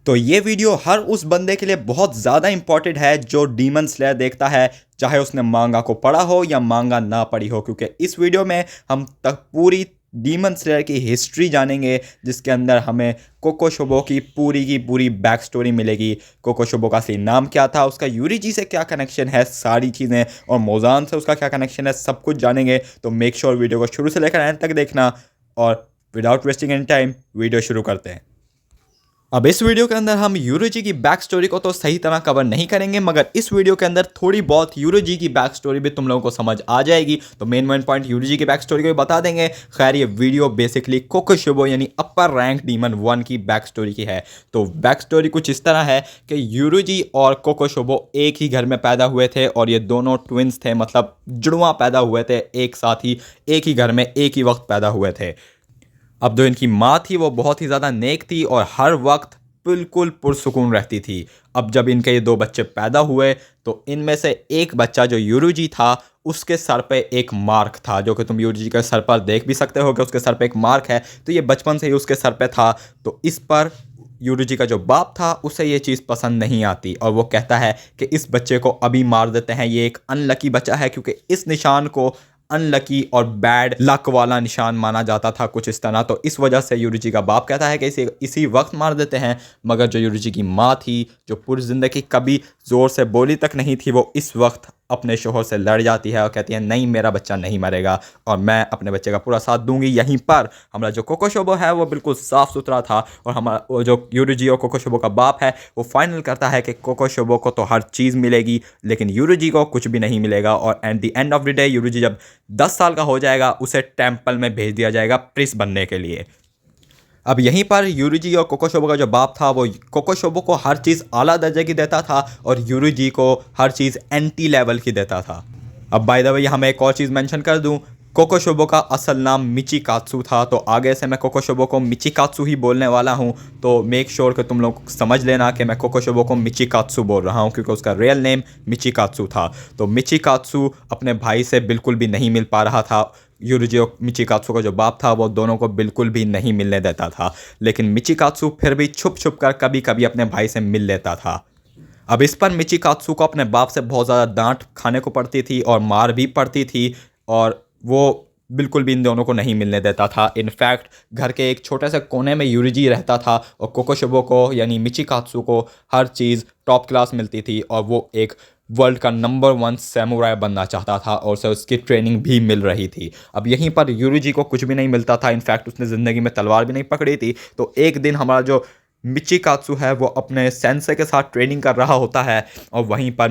तो ये वीडियो हर उस बंदे के लिए बहुत ज़्यादा इंपॉर्टेंट है जो डीमन स्लेयर देखता है, चाहे उसने मांगा को पढ़ा हो या मांगा ना पढ़ी हो, क्योंकि इस वीडियो में हम तक पूरी डीमन स्लेयर की हिस्ट्री जानेंगे, जिसके अंदर हमें कोकोशोबो की पूरी बैक स्टोरी मिलेगी। कोकोशोबो का असली नाम क्या था, उसका यूरीजी से क्या कनेक्शन है, सारी चीज़ें, और मोजान से उसका क्या कनेक्शन है, सब कुछ जानेंगे। तो मेक श्योर वीडियो को शुरू से लेकर एंड तक देखना, और without wasting any time video शुरू करते हैं। अब इस वीडियो के अंदर हम यूरोजी की बैक स्टोरी को तो सही तरह कवर नहीं करेंगे, मगर इस वीडियो के अंदर थोड़ी बहुत यूरोजी की बैक स्टोरी भी तुम लोगों को समझ आ जाएगी। तो मेन पॉइंट यूरोजी की बैक स्टोरी को भी बता देंगे। खैर, ये वीडियो बेसिकली कोकोशोबो यानी अपर रैंक डीमन 1 की बैक स्टोरी की है। तो बैक स्टोरी कुछ इस तरह है कि यूरोजी और कोकोशोबो एक ही घर में पैदा हुए थे, और ये दोनों ट्विंस थे, मतलब जुड़वा पैदा हुए थे, एक साथ ही एक ही घर में एक ही वक्त पैदा हुए थे। अब जो इनकी माँ थी वो बहुत ही ज़्यादा नेक थी और हर वक्त बिल्कुल पुरसुकून रहती थी। अब जब इनके ये दो बच्चे पैदा हुए तो इनमें से एक बच्चा जो यूरुजी था, उसके सर पे एक मार्क था, जो कि तुम यूरुजी के सर पर देख भी सकते हो कि उसके सर पे एक मार्क है। तो ये बचपन से ही उसके सर पे था। तो इस पर यूरुजी का जो बाप था उसे ये चीज़ पसंद नहीं आती, और वो कहता है कि इस बच्चे को अभी मार देते हैं, ये एक अनलकी बच्चा है, क्योंकि इस निशान को अनलकी और बैड लक वाला निशान माना जाता था, कुछ इस तरह। तो इस वजह से यूरुजी का बाप कहता है कि इसे इसी वक्त मार देते हैं। मगर जो यूरुजी की माँ थी, जो पूरी ज़िंदगी कभी ज़ोर से बोली तक नहीं थी, वो इस वक्त अपने शोहर से लड़ जाती है और कहती है नहीं, मेरा बच्चा नहीं मरेगा और मैं अपने बच्चे का पूरा साथ दूंगी। यहीं पर हमारा जो कोकोशोबो है वो बिल्कुल साफ़ सुथरा था, और हमारा वो जो यूरुजी और कोकोशोबो का बाप है वो फाइनल करता है कि कोकोशोबो को तो हर चीज़ मिलेगी, लेकिन यूरुजी को कुछ भी नहीं मिलेगा। और at the end of the day यूरुजी जब 10 साल का हो जाएगा, उसे टेम्पल में भेज दिया जाएगा प्रिंस बनने के लिए। अब यहीं पर यूरुजी और कोकोशोबो का जो बाप था वो कोकोशोबो को हर चीज़ आला दर्जे की देता था, और यूरुजी को हर चीज़ एंटी लेवल की देता था। अब बाय द वे यहाँ मैं एक और चीज़ मेंशन कर दूँ, कोकोशोबो का असल नाम मिचिकात्सु था, तो आगे से मैं कोकोशोबो को मिचिकात्सु ही बोलने वाला हूँ। तो मेक श्योर कि तुम लोग समझ लेना कि मैं कोकोशोबो को मिचिकात्सु बोल रहा हूँ, क्योंकि उसका रियल नेम मिचिकात्सु था। तो मिचिकात्सु अपने भाई से बिल्कुल भी नहीं मिल पा रहा था। यूरुजी और मिचिकात्सु का जो बाप था वो दोनों को बिल्कुल भी नहीं मिलने देता था, लेकिन मिचिकात्सु फिर भी छुप छुप कर कभी कभी अपने भाई से मिल लेता था। अब इस पर मिचिकात्सु को अपने बाप से बहुत ज़्यादा डांट खाने को पड़ती थी और मार भी पड़ती थी, और वो बिल्कुल भी इन दोनों को नहीं मिलने देता था। इनफैक्ट घर के एक छोटे से कोने में यूरिजी रहता था, और कोकोशोबो को यानी मिचिकात्सु को हर चीज़ टॉप क्लास मिलती थी, और वो एक वर्ल्ड का नंबर 1 सैमुराई बनना चाहता था, और उसे उसकी ट्रेनिंग भी मिल रही थी। अब यहीं पर यूरिजी को कुछ भी नहीं मिलता था। इनफैक्ट उसने ज़िंदगी में तलवार भी नहीं पकड़ी थी। तो एक दिन हमारा जो मिचिकात्सु है वो अपने सेंसे के साथ ट्रेनिंग कर रहा होता है, और वहीं पर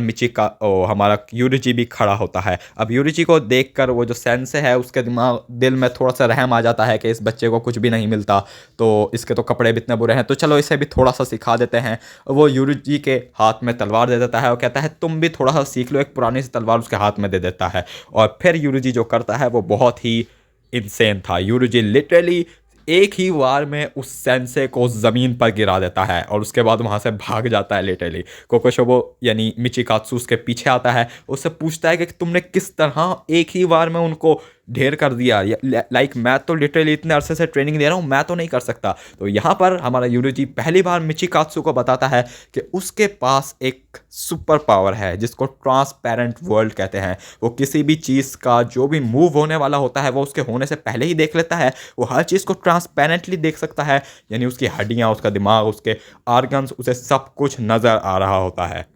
हमारा यूरिजी भी खड़ा होता है। अब यूरिजी को देखकर वो जो सेंसे है उसके दिल में थोड़ा सा रहम आ जाता है कि इस बच्चे को कुछ भी नहीं मिलता, तो इसके तो कपड़े भी इतने बुरे हैं, तो चलो इसे भी थोड़ा सा सिखा देते हैं। वो यूरिजी के हाथ में तलवार दे देता है और कहता है तुम भी थोड़ा सा सीख लो। एक पुरानी सी तलवार उसके हाथ में दे देता है, और फिर यूरिजी जो करता है वो बहुत ही इंसेन था। यूरिजी लिटरली एक ही वार में उस सेंसे को ज़मीन पर गिरा देता है, और उसके बाद वहाँ से भाग जाता है लिटरली। कोकोशोबो यानी मिचिकात्सु उसके पीछे आता है, उससे पूछता है कि तुमने किस तरह एक ही वार में उनको ढेर कर दिया। लाइक मैं तो लिटरली इतने अरसे से ट्रेनिंग दे रहा हूँ, मैं तो नहीं कर सकता। तो यहाँ पर हमारा यूरिजी पहली बार मिचिकात्सु को बताता है कि उसके पास एक सुपर पावर है जिसको ट्रांसपेरेंट वर्ल्ड कहते हैं। वो किसी भी चीज़ का जो भी मूव होने वाला होता है वो उसके होने से पहले ही देख लेता है। वो हर चीज़ को ट्रांसपेरेंटली देख सकता है, यानी उसकी हड्डियाँ, उसका दिमाग, उसके आर्गन्स, उसे सब कुछ नज़र आ रहा होता है।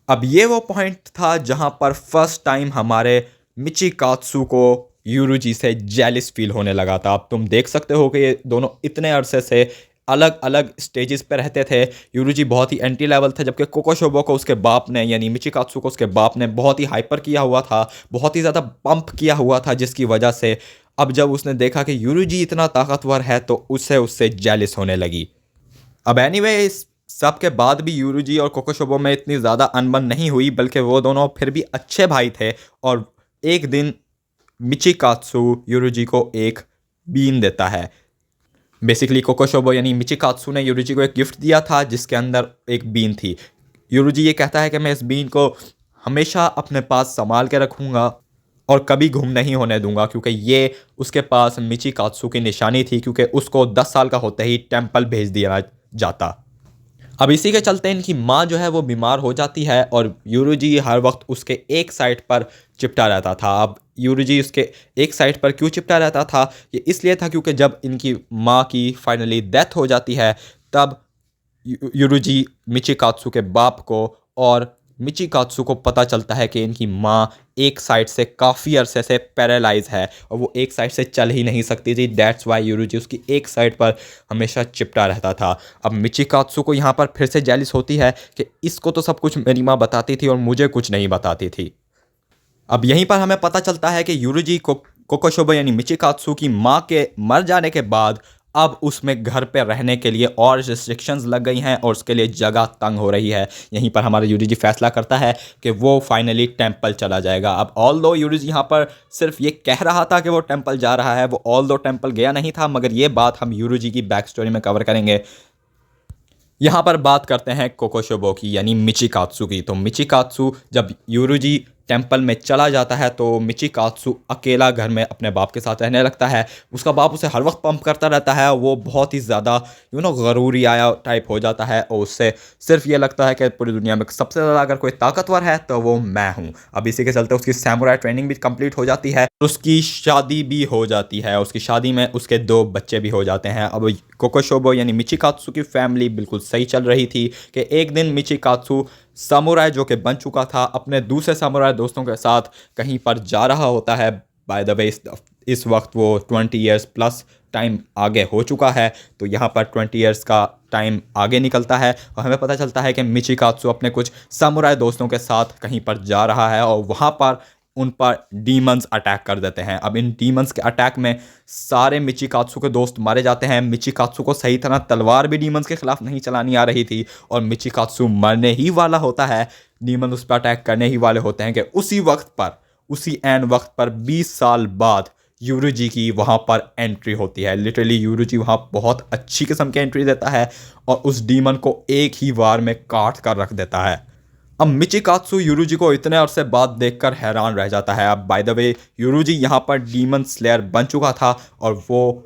अब ये वो पॉइंट था जहाँ पर फर्स्ट टाइम हमारे मिचिकात्सु को यूरुजी से जेलिस फील होने लगा था। अब तुम देख सकते हो कि ये दोनों इतने अरसे से अलग अलग स्टेजेस पे रहते थे। यूरुजी बहुत ही एंटी लेवल था, जबकि कोकोशोबो को उसके बाप ने यानी मिचिकात्सु को उसके बाप ने बहुत ही हाइपर किया हुआ था, बहुत ही ज़्यादा पंप किया हुआ था, जिसकी वजह से अब जब उसने देखा कि यूरुजी इतना ताकतवर है तो उससे जेलिस होने लगी। अब एनीवे इस सब के बाद भी यूरुजी और कोकोशोबो में इतनी ज़्यादा अनबन नहीं हुई, बल्कि वो दोनों फिर भी अच्छे भाई थे। और एक दिन मिचिकात्सु यूरुजी को एक बीन देता है। बेसिकली कोकोशोबो यानी मिचिकात्सु ने यूरुजी को एक गिफ्ट दिया था जिसके अंदर एक बीन थी। यूरुजी ये कहता है कि मैं इस बीन को हमेशा अपने पास संभाल के रखूँगा और कभी गुम नहीं होने दूंगा, क्योंकि ये उसके पास मिचिकात्सु की निशानी थी, क्योंकि उसको 10 साल का होते ही टेम्पल भेज दिया जाता। अब इसी के चलते इनकी माँ जो है वो बीमार हो जाती है और यूरुजी हर वक्त उसके एक साइड पर चिपटा रहता था। अब यूरुजी उसके एक साइड पर क्यों चिपटा रहता था? ये इसलिए था क्योंकि जब इनकी माँ की फाइनली डेथ हो जाती है तब यूरुजी मिचिकात्सु के बाप को और मिचिकात्सु को पता चलता है कि इनकी माँ एक साइड से काफ़ी अरसे से पैरालाइज है और वो एक साइड से चल ही नहीं सकती थी। दैट्स वाई यूरुजी उसकी एक साइड पर हमेशा चिपटा रहता था। अब मिचिकात्सु को यहाँ पर फिर से जेलिस होती है कि इसको तो सब कुछ मेरी माँ बताती थी और मुझे कुछ नहीं बताती थी। अब यहीं पर हमें पता चलता है कि यूरुजी को कोकोशोबो यानी मिचिकात्सु की माँ के मर जाने के बाद अब उसमें घर पे रहने के लिए और रिस्ट्रिक्शंस लग गई हैं और उसके लिए जगह तंग हो रही है। यहीं पर हमारा यूरुजी फैसला करता है कि वो फाइनली टेंपल चला जाएगा। अब ऑल दो यूरुजी यहाँ पर सिर्फ ये कह रहा था कि वो टेंपल जा रहा है, वो ऑल दो टेंपल गया नहीं था, मगर ये बात हम यूरुजी की बैक स्टोरी में कवर करेंगे। यहाँ पर बात करते हैं कोकोशोबो की यानी मिचिकात्सु की। तो मिचिकात्सु जब यूरुजी टेंपल में चला जाता है तो मिचिकात्सु अकेला घर में अपने बाप के साथ रहने लगता है। उसका बाप उसे हर वक्त पंप करता रहता है। वो बहुत ही ज़्यादा गरूरी आया टाइप हो जाता है और उससे सिर्फ ये लगता है कि पूरी दुनिया में सबसे ज़्यादा अगर कोई ताकतवर है तो वो मैं हूँ। अब इसी के चलते उसकी सैमुराई ट्रेनिंग भी कंप्लीट हो जाती है, उसकी शादी भी हो जाती है। उसकी शादी में उसके 2 बच्चे भी हो जाते हैं। अब कोकोशोबो यानी मिचिकात्सु की फैमिली बिल्कुल सही चल रही थी कि एक दिन मिचिकात्सु सामुराई जो कि बन चुका था अपने दूसरे सामुराई दोस्तों के साथ कहीं पर जा रहा होता है। बाय द वे इस वक्त वो 20 ईयर्स प्लस टाइम आगे हो चुका है, तो यहाँ पर 20 ईयर्स का टाइम आगे निकलता है और हमें पता चलता है कि मिचिकात्सु अपने कुछ सामुराई दोस्तों के साथ कहीं पर जा रहा है और वहाँ पर उन पर डीमंस अटैक कर देते हैं। अब इन डीमंस के अटैक में सारे मिचिकात्सु के दोस्त मारे जाते हैं। मिचिकात्सु को सही तरह तलवार भी डीमंस के खिलाफ नहीं चलानी आ रही थी और मिचिकात्सु मरने ही वाला होता है। डीमन उस पर अटैक करने ही वाले होते हैं कि उसी एंड वक्त पर 20 साल बाद यूरुजी की वहाँ पर एंट्री होती है। लिटरली यूरुजी वहाँ बहुत अच्छी किस्म की एंट्री देता है और उस डीमन को एक ही वार में काट कर रख देता है। अब मिचिकात्सु यूरुजी को इतने अरसे बाद देखकर हैरान रह जाता है। अब बाय द वे यूरुजी यहाँ पर डीमन स्लेयर बन चुका था और वो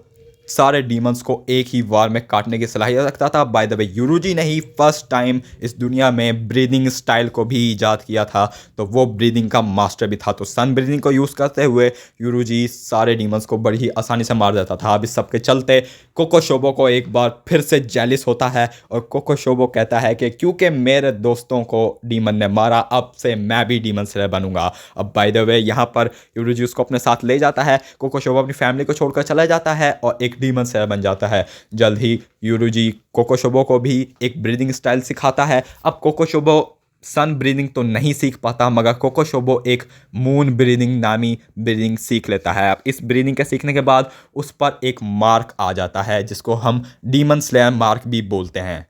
सारे डीमंस को एक ही वार में काटने की सलाहियत रखता था। बाय द वे यूरुजी ने ही फर्स्ट टाइम इस दुनिया में ब्रीदिंग स्टाइल को भी ईजाद किया था, तो वो ब्रीदिंग का मास्टर भी था। तो सन ब्रीदिंग को यूज़ करते हुए यूरुजी सारे डीमंस को बड़ी ही आसानी से मार देता था। अब इस सब के चलते कोकोशोबो को एक बार फिर से जेलिस होता है और कोकोशोबो कहता है कि क्योंकि मेरे दोस्तों को डीमन ने मारा, अब से मैं भी डीमन स्लेयर बनूंगा। अब बाय द वे यहाँ पर यूरुजी उसको अपने साथ ले जाता है। कोकोशोबो अपनी फैमिली को छोड़कर चला जाता है और एक डीमन स्लेयर बन जाता है। जल्द ही यूरुजी कोकोशोबो को भी एक ब्रीदिंग स्टाइल सिखाता है। अब कोकोशोबो सन ब्रीदिंग तो नहीं सीख पाता, मगर कोकोशोबो एक मून ब्रीदिंग नामी ब्रीदिंग सीख लेता है। अब इस ब्रीदिंग के सीखने के बाद उस पर एक मार्क आ जाता है जिसको हम डीमन स्लेयर मार्क भी बोलते हैं।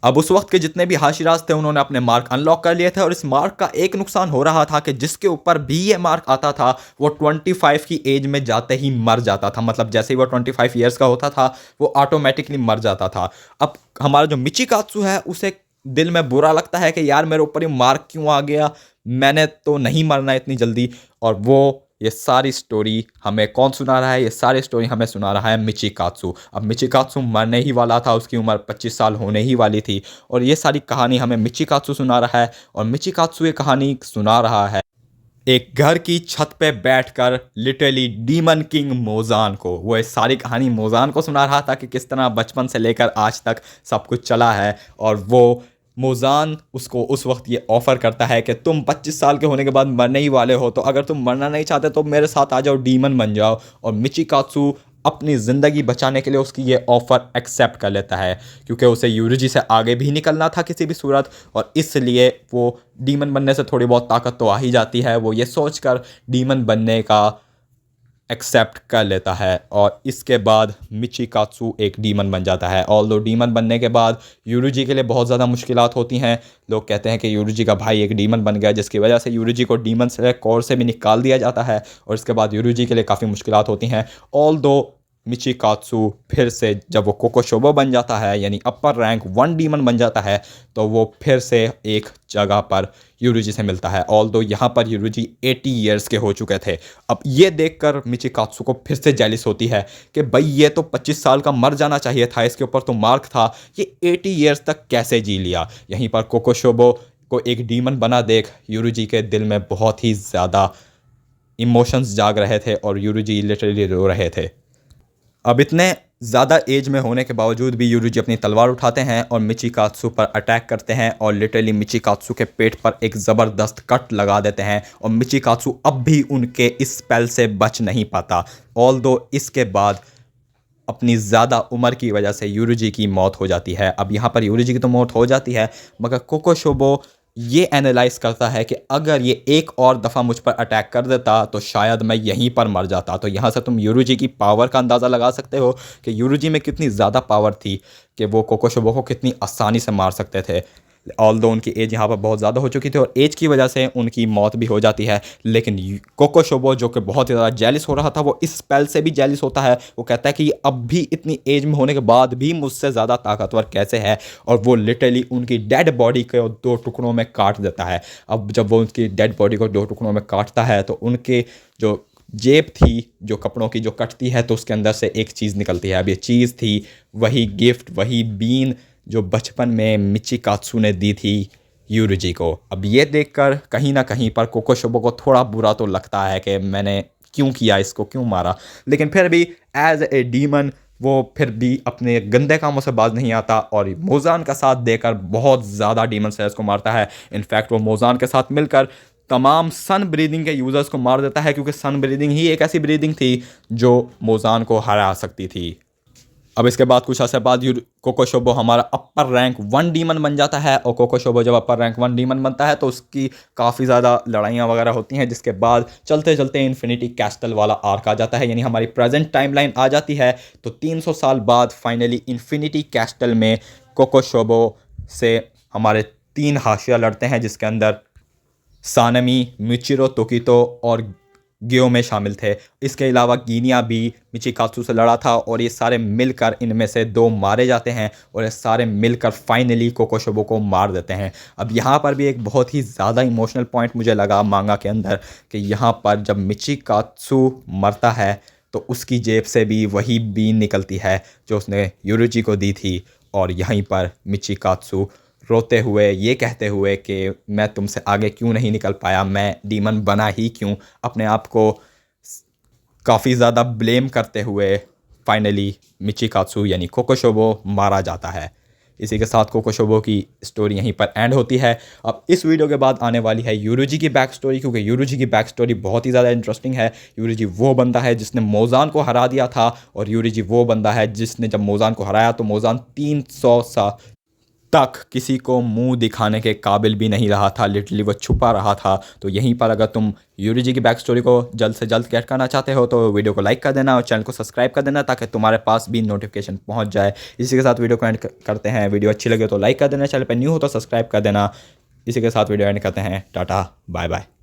अब उस वक्त के जितने भी हाशिराज थे उन्होंने अपने मार्क अनलॉक कर लिए थे और इस मार्क का एक नुकसान हो रहा था कि जिसके ऊपर भी ये मार्क आता था वो 25 की एज में जाते ही मर जाता था। मतलब जैसे ही वो 25 ईयर्स का होता था वो ऑटोमेटिकली मर जाता था। अब हमारा जो मिचिकात्सु है उसे दिल में बुरा लगता है कि यार मेरे ऊपर ये मार्क क्यों आ गया, मैंने तो नहीं मरना इतनी जल्दी। और वो ये सारी स्टोरी हमें कौन सुना रहा है? ये सारी स्टोरी हमें सुना रहा है मिचिकात्सु। अब मिचिकात्सु मरने ही वाला था, उसकी उम्र 25 साल होने ही वाली थी और ये सारी कहानी हमें मिचिकात्सु सुना रहा है। और मिचिकात्सु ये कहानी सुना रहा है एक घर की छत पे बैठकर लिटरली डीमन किंग मोजान को। वो इस सारी कहानी मोजान को सुना रहा था कि किस तरह बचपन से लेकर आज तक सब कुछ चला है। और वो मोजान उसको उस वक्त ये ऑफ़र करता है कि तुम 25 साल के होने के बाद मरने ही वाले हो, तो अगर तुम मरना नहीं चाहते तो मेरे साथ आ जाओ, डीमन बन जाओ। और मिचिकात्सु अपनी ज़िंदगी बचाने के लिए उसकी ये ऑफ़र एक्सेप्ट कर लेता है क्योंकि उसे यूरुजी से आगे भी निकलना था किसी भी सूरत, और इसलिए वो डीमन बनने से थोड़ी बहुत ताकत तो आ ही जाती है। वो ये सोचकर डीमन बनने का एक्सेप्ट कर लेता है और इसके बाद मिचिकात्सु एक डीमन बन जाता है। ऑल्दो डीमन बनने के बाद यूरुजी के लिए बहुत ज़्यादा मुश्किलात होती हैं। लोग कहते हैं कि यूरुजी का भाई एक डीमन बन गया, जिसकी वजह से यूरुजी को डीमन से कोर से भी निकाल दिया जाता है और इसके बाद यूरुजी के लिए काफ़ी मुश्किलात होती हैं। ऑल्दो मिचिकात्सु फिर से जब वो कोकोशोबो बन जाता है यानी अपर रैंक 1 डीमन बन जाता है तो वो फिर से एक जगह पर यूरुजी से मिलता है। ऑल्दो यहाँ पर यूरुजी 80 ईयर्स के हो चुके थे। अब ये देखकर मिचिकात्सु को फिर से जेलिस होती है कि भाई ये तो 25 साल का मर जाना चाहिए था, इसके ऊपर तो मार्क था, ये 80 ईयर्स तक कैसे जी लिया। यहीं पर कोकोशोबो को एक डीमन बना देख यूरुजी के दिल में बहुत ही ज़्यादा इमोशंस जाग रहे थे और यूरुजी लिटरली रो रहे थे। अब इतने ज़्यादा एज में होने के बावजूद भी यूरुजी अपनी तलवार उठाते हैं और मिचिकात्सु पर अटैक करते हैं और लिटरली मिचिकात्सु के पेट पर एक ज़बरदस्त कट लगा देते हैं और मिचिकात्सु अब भी उनके इस स्पेल से बच नहीं पाता। ऑल्दो इसके बाद अपनी ज़्यादा उम्र की वजह से यूरुजी की मौत हो जाती है। अब यहाँ पर यूरुजी की तो मौत हो जाती है मगर कोकोशोबो ये एनालाइज करता है कि अगर ये एक और दफ़ा मुझ पर अटैक कर देता तो शायद मैं यहीं पर मर जाता। तो यहाँ से तुम यूरुजी की पावर का अंदाज़ा लगा सकते हो कि यूरुजी में कितनी ज़्यादा पावर थी कि वो कोकोशोबो को कितनी आसानी से मार सकते थे। ऑल्दो उनकी एज यहाँ पर बहुत ज़्यादा हो चुकी थी और एज की वजह से उनकी मौत भी हो जाती है। लेकिन कोकोशोबो जो कि बहुत ही ज़्यादा जेलिस हो रहा था वो इस स्पेल से भी जेलिस होता है। वो कहता है कि अब भी इतनी एज में होने के बाद भी मुझसे ज़्यादा ताकतवर कैसे है, और वो लिटरली उनकी डेड बॉडी को 2 टुकड़ों में काट देता है। अब जब वो उनकी डेड बॉडी को 2 टुकड़ों में काटता है तो उनके जो जेब थी जो कपड़ों की जो कटती है तो उसके अंदर से एक चीज़ निकलती है। अब ये चीज़ थी वही गिफ्ट, वही बीन जो बचपन में मिचिकात्सु ने दी थी यूरुजी को। अब ये देखकर कहीं ना कहीं पर कोकोशोबो को थोड़ा बुरा तो लगता है कि मैंने क्यों किया, इसको क्यों मारा, लेकिन फिर भी एज ए डीमन वो फिर भी अपने गंदे कामों से बाज नहीं आता और मोजान का साथ देकर बहुत ज़्यादा डीमन स्लेयर्स को मारता है। इनफैक्ट वो मोजान के साथ मिलकर तमाम सन ब्रीदिंग के यूज़र्स को मार देता है क्योंकि सन ब्रीदिंग ही एक ऐसी ब्रीदिंग थी जो मोजान को हरा सकती थी। अब इसके बाद कुछ अर्से बाद कोकोशोबो हमारा अपर रैंक 1 डीमन बन जाता है और कोकोशोबो जब अपर रैंक 1 डीमन बनता है तो उसकी काफ़ी ज़्यादा लड़ाइयाँ वगैरह होती हैं, जिसके बाद चलते चलते इन्फिनिटी कैस्टल वाला आर्क आ जाता है, यानी हमारी प्रेजेंट टाइमलाइन आ जाती है। तो 300 साल बाद फाइनली इन्फिनिटी कैस्टल में कोकोशोबो से हमारे 3 हाशिया लड़ते हैं, जिसके अंदर सानमी, मिचिरो तोकितो और गियोमे शामिल थे। इसके अलावा गिनिया भी मिचिकात्सु से लड़ा था और ये सारे मिलकर इनमें से 2 मारे जाते हैं और ये सारे मिलकर फाइनली कोकोशोबो को मार देते हैं। अब यहाँ पर भी एक बहुत ही ज़्यादा इमोशनल पॉइंट मुझे लगा मांगा के अंदर कि यहाँ पर जब मिचिकात्सु मरता है तो उसकी जेब से भी वही बीन निकलती है जो उसने यूरुजी को दी थी और यहीं पर मिचिकात्सु रोते हुए ये कहते हुए कि मैं तुमसे आगे क्यों नहीं निकल पाया, मैं डीमन बना ही क्यों, अपने आप को काफ़ी ज़्यादा ब्लेम करते हुए फाइनली मिचिकात्सु यानी कोकोशोबो मारा जाता है। इसी के साथ कोकोशोबो की स्टोरी यहीं पर एंड होती है। अब इस वीडियो के बाद आने वाली है यूरुजी की बैक स्टोरी, क्योंकि यूरुजी की बैक स्टोरी बहुत ही ज़्यादा इंटरेस्टिंग है। यूरुजी वो बंदा है जिसने मोजान को हरा दिया था और यूरुजी वो बंदा है जिसने जब मोजान को हराया तो मोजान 300 साल तक किसी को मुंह दिखाने के काबिल भी नहीं रहा था, लिटरली वो छुपा रहा था। तो यहीं पर अगर तुम यूरुजी की बैक स्टोरी को जल्द से जल्द गेट करना चाहते हो तो वीडियो को लाइक कर देना और चैनल को सब्सक्राइब कर देना ताकि तुम्हारे पास भी नोटिफिकेशन पहुंच जाए। इसी के साथ वीडियो को एंड करते हैं। वीडियो अच्छी लगे तो लाइक कर देना, चैनल पर न्यू हो तो सब्सक्राइब कर देना। इसी के साथ वीडियो एंड करते हैं। Tata bye bye.